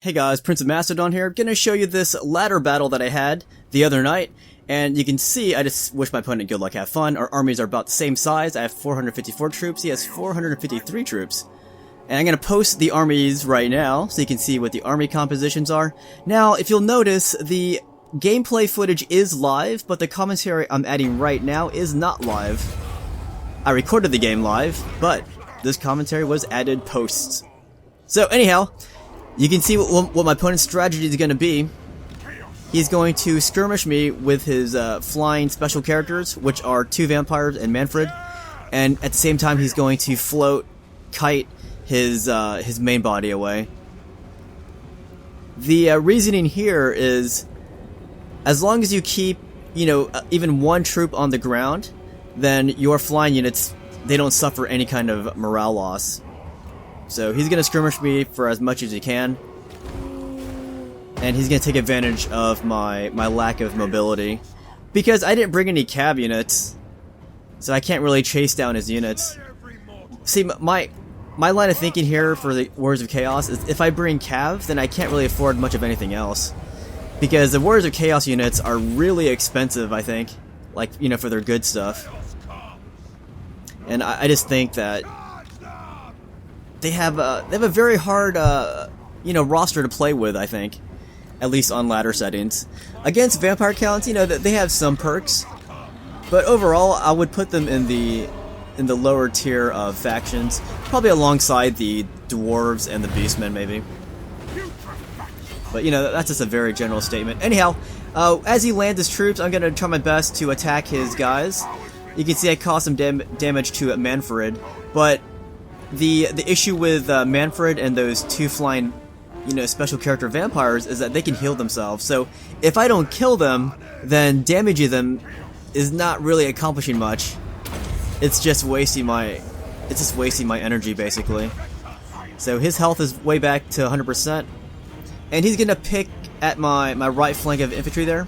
Hey guys, Prince of Macedon here. Gonna show you this ladder battle that I had the other night, and you can see I just wish my opponent good luck, have fun. Our armies are about the same size. I have 454 troops, he has 453 troops. And I'm gonna post the armies right now, so you can see what the army compositions are. Now, if you'll notice, the gameplay footage is live, but the commentary I'm adding right now is not live. I recorded the game live, but this commentary was added post. So anyhow, you can see what my opponent's strategy is going to be. He's going to skirmish me with his flying special characters, which are 2 vampires and Manfred, and at the same time he's going to kite his main body away. The reasoning here is, as long as you keep, even one troop on the ground, then your flying units, they don't suffer any kind of morale loss. So he's going to skirmish me for as much as he can, and he's going to take advantage of my lack of mobility, because I didn't bring any cav units, so I can't really chase down his units. See, my line of thinking here for the Warriors of Chaos is if I bring cav, then I can't really afford much of anything else, because the Warriors of Chaos units are really expensive, I think, for their good stuff. And I just think that they have a very hard, roster to play with, I think. At least on ladder settings. Against vampire counts, they have some perks. But overall, I would put them in the lower tier of factions. Probably alongside the dwarves and the beastmen, maybe. But, that's just a very general statement. Anyhow, as he lands his troops, I'm going to try my best to attack his guys. You can see I caused some damage to Manfred, but the issue with Manfred and those 2 flying, special character vampires is that they can heal themselves. So if I don't kill them, then damaging them is not really accomplishing much. It's just wasting my energy, basically. So his health is way back to 100%, and he's gonna pick at my right flank of infantry there.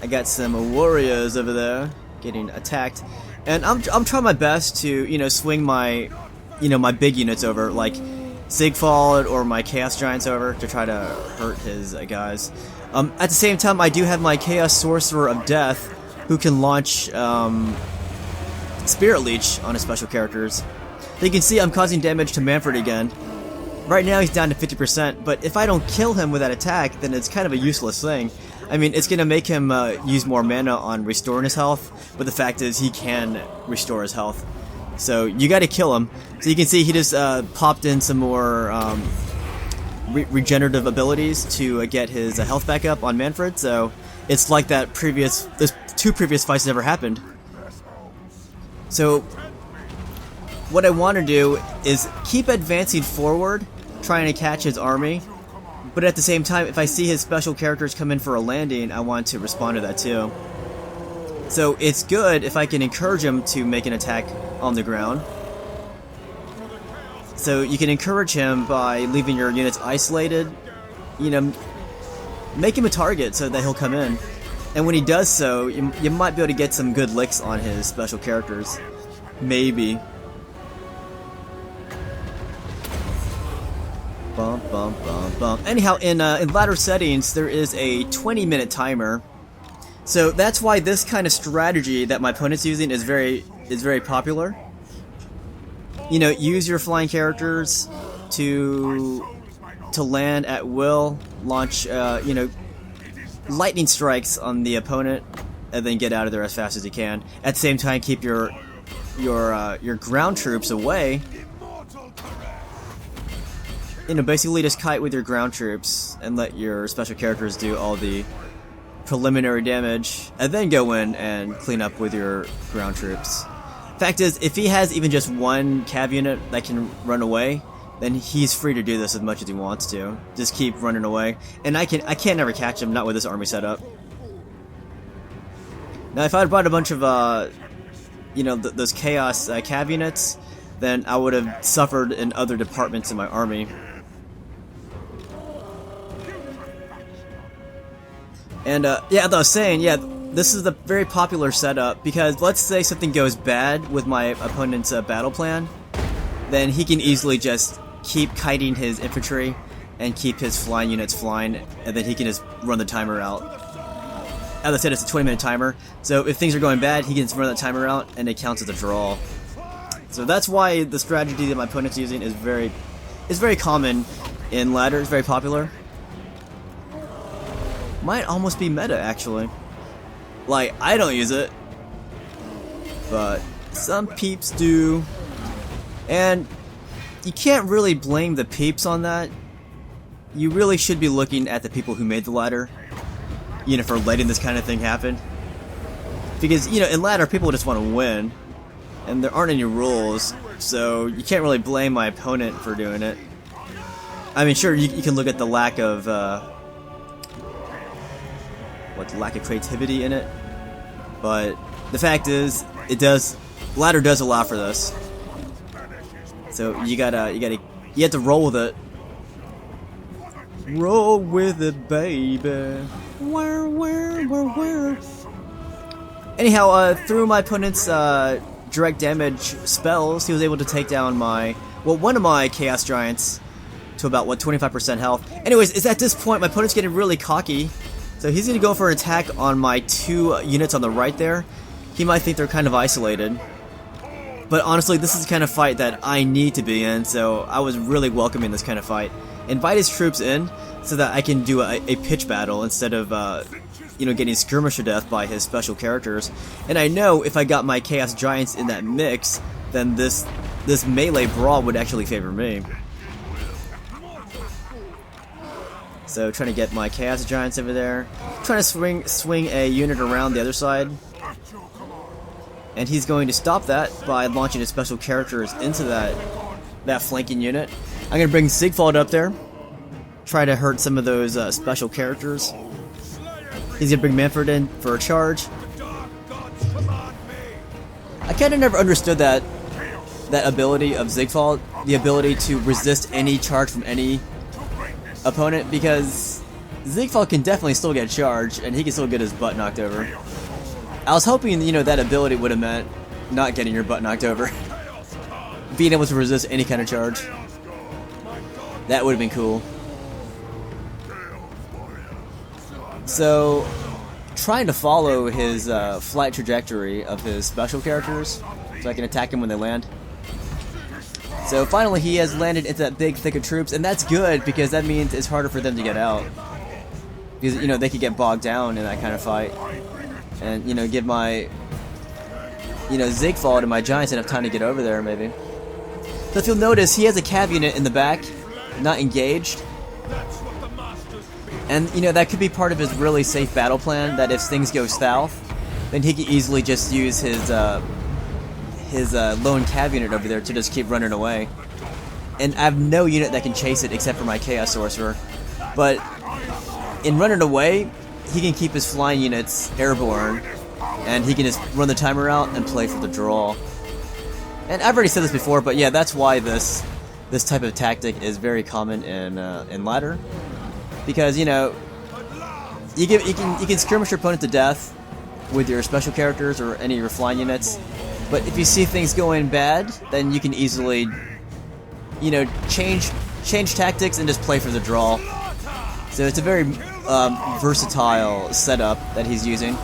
I got some warriors over there getting attacked. And I'm trying my best to, swing my, my big units over, like Sigfald or my Chaos Giants over to try to hurt his guys. At the same time, I do have my Chaos Sorcerer of Death, who can launch Spirit Leech on his special characters. You can see I'm causing damage to Manfred again. Right now he's down to 50%, but if I don't kill him with that attack, then it's kind of a useless thing. I mean, it's going to make him use more mana on restoring his health, but the fact is he can restore his health. So you got to kill him. So you can see he just popped in some more regenerative abilities to get his health back up on Manfred. So it's like those 2 previous fights never happened. So what I want to do is keep advancing forward, trying to catch his army. But at the same time, if I see his special characters come in for a landing, I want to respond to that too. So it's good if I can encourage him to make an attack on the ground. So you can encourage him by leaving your units isolated. Make him a target so that he'll come in. And when he does so, you might be able to get some good licks on his special characters. Maybe. Bum, bum, bum, bum. Anyhow, in ladder settings, there is a 20-minute timer. So that's why this kind of strategy that my opponent's using is very popular. Use your flying characters to land at will, launch lightning strikes on the opponent, and then get out of there as fast as you can. At the same time, keep your ground troops away. Basically just kite with your ground troops and let your special characters do all the preliminary damage, and then go in and clean up with your ground troops. Fact is, if he has even just 1 cav unit that can run away, then he's free to do this as much as he wants to. Just keep running away, and I can't never catch him, not with this army setup. Now, if I had brought a bunch of those chaos cav units, then I would have suffered in other departments in my army. And yeah, as I was saying, this is a very popular setup, because let's say something goes bad with my opponent's battle plan, then he can easily just keep kiting his infantry and keep his flying units flying, and then he can just run the timer out. As I said, it's a 20-minute timer, so if things are going bad, he can just run that timer out, and it counts as a draw. So that's why the strategy that my opponent's using is very common in ladder. It's very popular. Might almost be meta, actually. Like, I don't use it, but some peeps do, and you can't really blame the peeps on that. You really should be looking at the people who made the ladder, you know, for letting this kind of thing happen. Because, you know, in ladder, people just want to win, and there aren't any rules, so you can't really blame my opponent for doing it. I mean, sure, you can look at the lack of, lack of creativity in it, but the fact is, ladder does allow for this. So you have to roll with it. Roll with it, baby. Where? Anyhow, through my opponent's direct damage spells, he was able to take down one of my Chaos Giants to about, 25% health. Anyways, it's at this point my opponent's getting really cocky, so he's going to go for an attack on my 2 units on the right there. He might think they're kind of isolated, but honestly, this is the kind of fight that I need to be in, so I was really welcoming this kind of fight. Invite his troops in so that I can do a pitch battle instead of, getting skirmished to death by his special characters. And I know if I got my Chaos Giants in that mix, then this melee brawl would actually favor me. So trying to get my Chaos Giants over there, trying to swing a unit around the other side, and he's going to stop that by launching his special characters into that flanking unit. I'm going to bring Ziegfeld up there, try to hurt some of those special characters. He's going to bring Manfred in for a charge. I kind of never understood that ability of Ziegfeld, the ability to resist any charge from any opponent, because Ziegfeld can definitely still get charged, and he can still get his butt knocked over. I was hoping, that ability would have meant not getting your butt knocked over. Being able to resist any kind of charge. That would have been cool. So, trying to follow his flight trajectory of his special characters, so I can attack him when they land. So finally he has landed into that big thick of troops, and that's good because that means it's harder for them to get out. Because, they could get bogged down in that kind of fight. And, give my, Ziegfeld and my Giants enough time to get over there, maybe. So if you'll notice, he has a cav unit in the back, not engaged. And, that could be part of his really safe battle plan, that if things go south, then he can easily just use his lone cav unit over there to just keep running away. And I have no unit that can chase it except for my Chaos Sorcerer. But in running away, he can keep his flying units airborne, and he can just run the timer out and play for the draw. And I've already said this before, but yeah, that's why this type of tactic is very common in ladder, because you can skirmish your opponent to death with your special characters or any of your flying units, but if you see things going bad, then you can easily change tactics and just play for the draw. So it's a very versatile setup that he's using.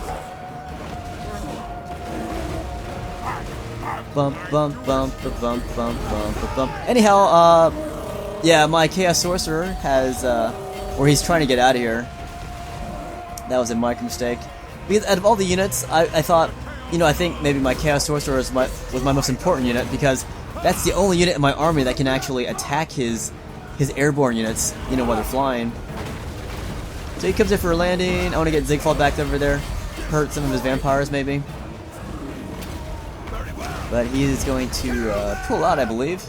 Bump, bump, bump, bump, bump, bump, bump. Anyhow, yeah, my Chaos Sorcerer has, or he's trying to get out of here. That was a micro mistake. Because out of all the units, I thought, I think maybe my Chaos Sorcerer was my most important unit, because that's the only unit in my army that can actually attack his airborne units, while they're flying. So he comes in for a landing. I want to get Ziegfeld back over there, hurt some of his vampires maybe. But he is going to pull out, I believe.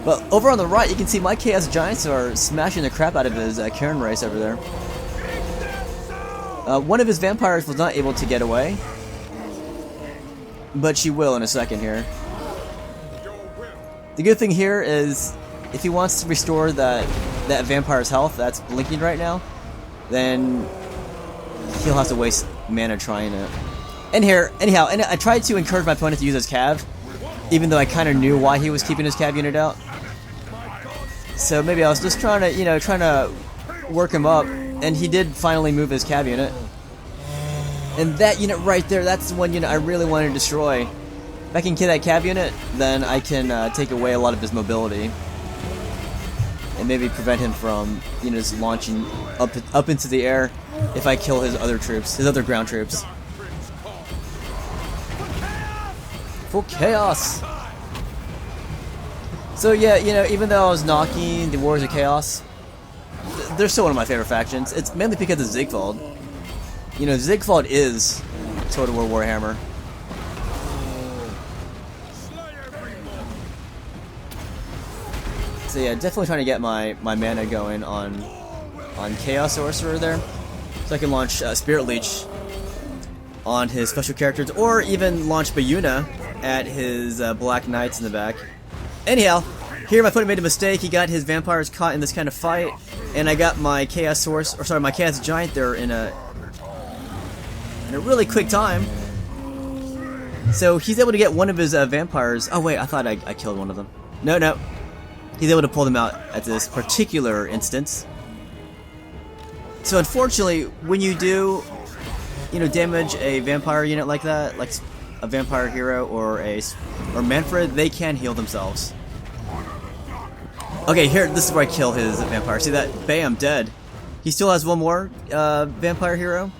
But over on the right, you can see my Chaos Giants are smashing the crap out of his Cairn race over there. One of his vampires was not able to get away, but she will in a second here. The good thing here is, if he wants to restore that vampire's health that's blinking right now, then he'll have to waste mana trying it. And I tried to encourage my opponent to use his cav, even though I kind of knew why he was keeping his cav unit out. So maybe I was just trying to work him up, and he did finally move his cab unit. And that unit right there, that's the one unit I really wanted to destroy. If I can kill that cab unit, then I can take away a lot of his mobility. And maybe prevent him from, just launching up into the air if I kill his other troops, his other ground troops. For chaos! So yeah, even though I was knocking the Warriors of Chaos, they're still one of my favorite factions. It's mainly because of Ziegfeld. Ziegfeld is Total War Warhammer. So yeah, definitely trying to get my mana going on Chaos Sorcerer there, so I can launch Spirit Leech on his special characters, or even launch Bayuna at his Black Knights in the back. Anyhow, here my opponent made a mistake. He got his vampires caught in this kind of fight, and I got my Chaos my Chaos Giant there in a really quick time. So he's able to get one of his vampires. Oh wait, I thought I killed one of them. No. He's able to pull them out at this particular instance. So unfortunately, when you do, damage a vampire unit like that, like a vampire hero or Manfred, they can heal themselves. Okay, here, this is where I kill his vampire. See that? Bam, dead. He still has one more vampire hero,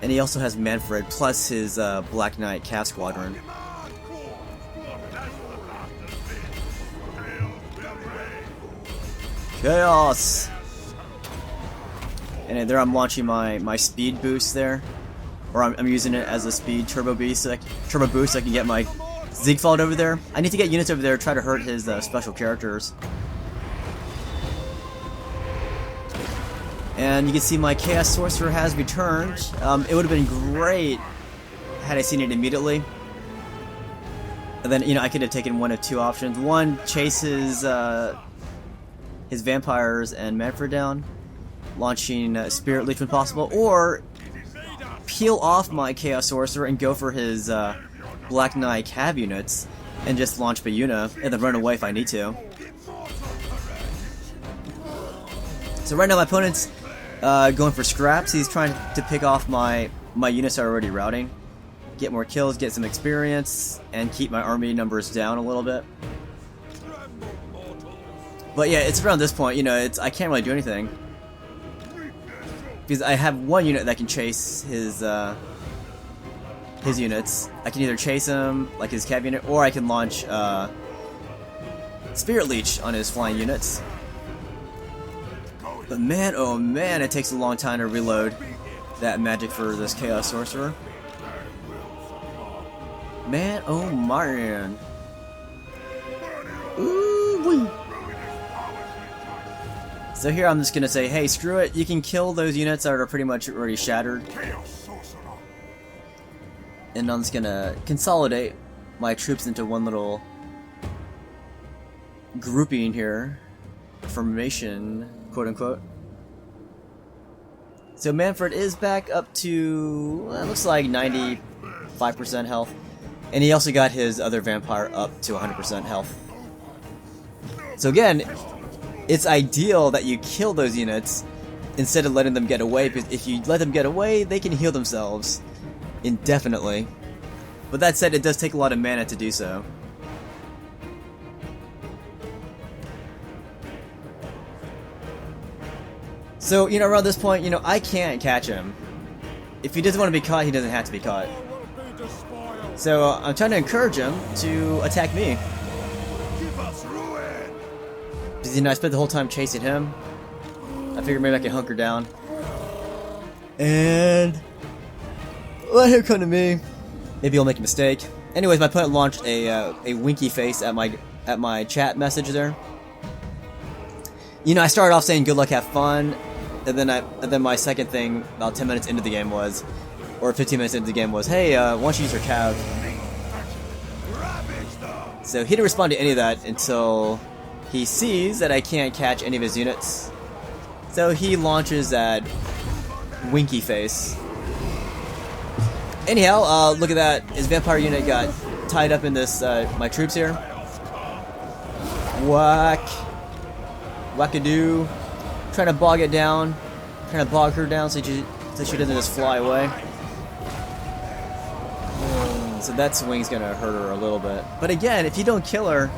and he also has Manfred plus his Black Knight Cav Squadron. Chaos! And there I'm launching my speed boost there. Or I'm using it as a speed turbo boost so I can get my Ziegfeld over there. I need to get units over there to try to hurt his special characters. And you can see my Chaos Sorcerer has returned. It would have been great had I seen it immediately. And then, I could have taken one of two options. One, chase his vampires and Manfred down, launching Spirit Leech when possible, or peel off my Chaos Sorcerer and go for his Black Knight Cav units and just launch Bayuna and then run away if I need to. So right now my opponent's going for scraps. He's trying to pick off my units that are already routing, get more kills, get some experience, and keep my army numbers down a little bit. But yeah, it's around this point, I can't really do anything. Because I have one unit that can chase his units. I can either chase him, like his cav unit, or I can launch Spirit Leech on his flying units. But man, oh man, it takes a long time to reload that magic for this Chaos Sorcerer. Man, oh man. Ooh-wee. So here I'm just gonna say, hey, screw it, you can kill those units that are pretty much already shattered. And I'm just gonna consolidate my troops into one little grouping here. Formation, quote unquote. So Manfred is back up to, it looks like 95% health. And he also got his other vampire up to 100% health. So again, it's ideal that you kill those units instead of letting them get away, because if you let them get away, they can heal themselves indefinitely. But that said, it does take a lot of mana to do so. So, around this point, I can't catch him. If he doesn't want to be caught, he doesn't have to be caught. So, I'm trying to encourage him to attack me. Because, I spent the whole time chasing him. I figured maybe I could hunker down. And let him come to me. Maybe he'll make a mistake. Anyways, my opponent launched a winky face at my chat message there. I started off saying good luck, have fun, and then my second thing about 10 minutes into the game was, or 15 minutes into the game was, hey, why don't you use your cav? So he didn't respond to any of that until he sees that I can't catch any of his units. So he launches that winky face. Anyhow, look at that. His vampire unit got tied up in this, my troops here. Whack. wackadoo. Trying to bog it down. Trying to bog her down so she doesn't just fly away. So that swing's gonna hurt her a little bit. But again, if you don't kill her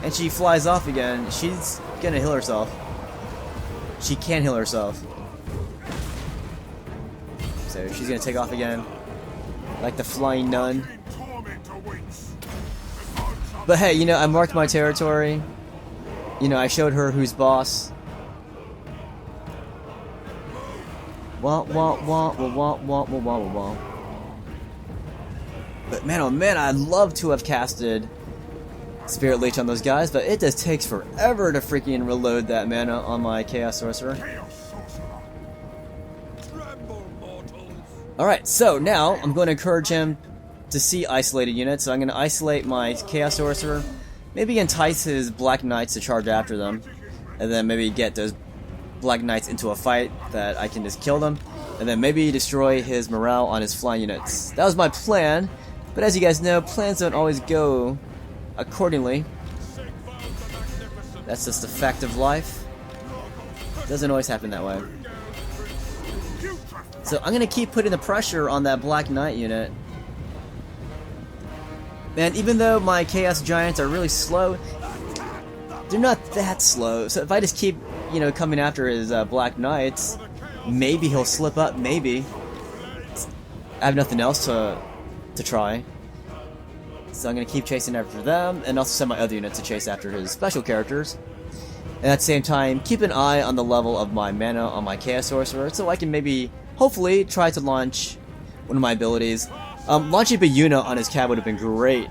and she flies off again, she's gonna heal herself. She can heal herself. So she's gonna take off again. Like the flying nun. But hey, you know, I marked my territory. You know, I showed her who's boss. Wah wah wah wah wah wah wah wah wah. But man, oh man, I'd love to have casted Spirit Leech on those guys, but it just takes forever to freaking reload that mana on my Chaos Sorcerer. Alright, so now I'm going to encourage him to see isolated units, so I'm going to isolate my Chaos Sorcerer, maybe entice his Black Knights to charge after them, and then maybe get those Black Knights into a fight that I can just kill them, and then maybe destroy his morale on his flying units. That was my plan, but as you guys know, plans don't always go accordingly. That's just the fact of life. Doesn't always happen that way. So I'm gonna keep putting the pressure on that Black Knight unit. Man, even though my Chaos Giants are really slow, they're not that slow. So if I just keep, you know, coming after his Black Knights, maybe he'll slip up, maybe. I have nothing else to try. So I'm going to keep chasing after them, and also send my other units to chase after his special characters. And at the same time, keep an eye on the level of my mana on my Chaos Sorcerer, so I can maybe, hopefully, try to launch one of my abilities. Launching Bayuna on his cab would have been great.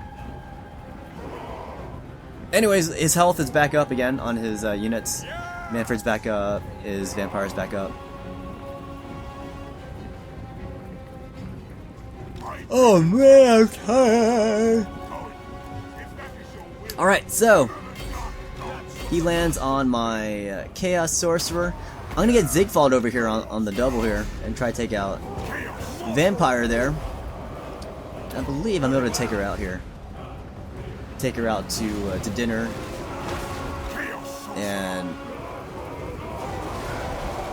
Anyways, his health is back up again on his units. Manfred's back up, his Vampire's back up. Oh man, I'm tired. Alright, so he lands on my Chaos Sorcerer. I'm gonna get Zigfald over here on the double here and try to take out Vampire there. I believe I'm able to take her out here. Take her out to dinner and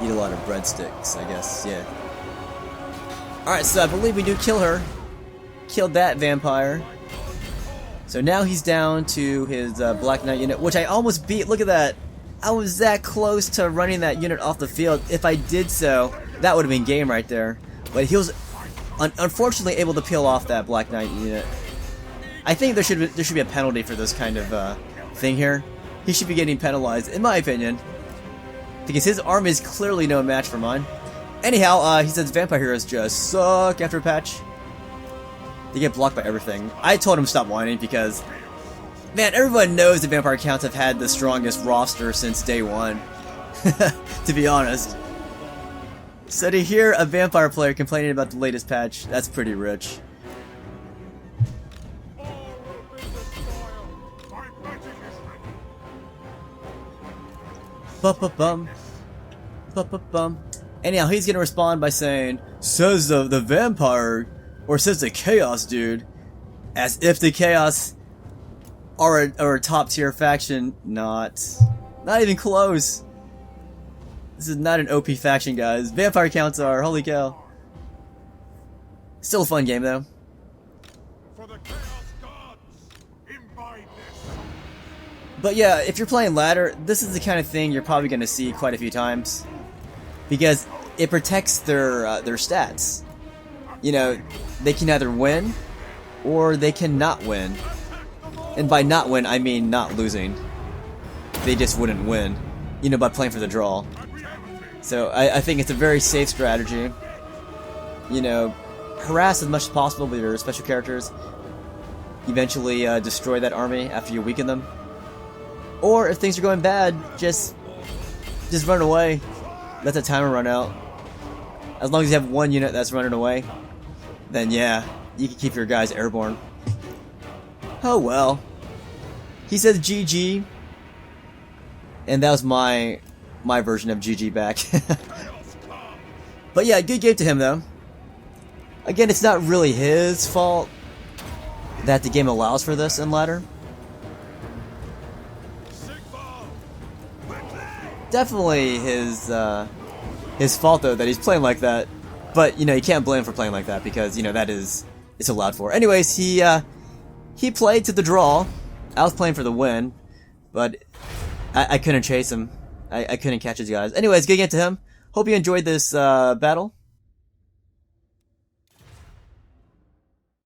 eat a lot of breadsticks, I guess, yeah. Alright, so I believe we do kill her. Killed that Vampire. So now he's down to his Black Knight unit, which I almost beat. Look at that. I was that close to running that unit off the field. If I did so, that would have been game right there. But he was unfortunately able to peel off that Black Knight unit. I think there should be a penalty for this kind of thing here. He should be getting penalized, in my opinion, because his army is clearly no match for mine. Anyhow, he says Vampire Heroes just suck after a patch. They get blocked by everything. I told him to stop whining because, man, everyone knows the Vampire Counts have had the strongest roster since day one. To be honest. So to hear a Vampire player complaining about the latest patch, that's pretty rich. Ba-ba-bum. Ba-ba-bum. Anyhow, he's gonna respond by saying, says the Vampire, or says the Chaos dude, as if the Chaos are a top tier faction. Not even close. This is not an OP faction, guys. Vampire counts are, holy cow. Still a fun game though. For the Chaos gods, imbibe this. But yeah, if you're playing ladder, this is the kind of thing you're probably gonna see quite a few times. Because it protects their stats. You know, they can either win or they cannot win. And by not win, I mean not losing. They just wouldn't win, you know, by playing for the draw. So I think it's a very safe strategy. You know, harass as much as possible with your special characters. Eventually destroy that army after you weaken them. Or if things are going bad, just run away. Let the timer run out. As long as you have one unit that's running away, then yeah, you can keep your guys airborne. Oh well. He says GG, and that was my version of GG back. But yeah, good game to him though. Again, it's not really his fault that the game allows for this in ladder. definitely his fault though that he's playing like that. But you know, you can't blame him for playing like that because you know it's allowed for. Anyways, he played to the draw. I was playing for the win, but I couldn't chase him. I couldn't catch his guys. Anyways, getting into him. Hope you enjoyed this battle.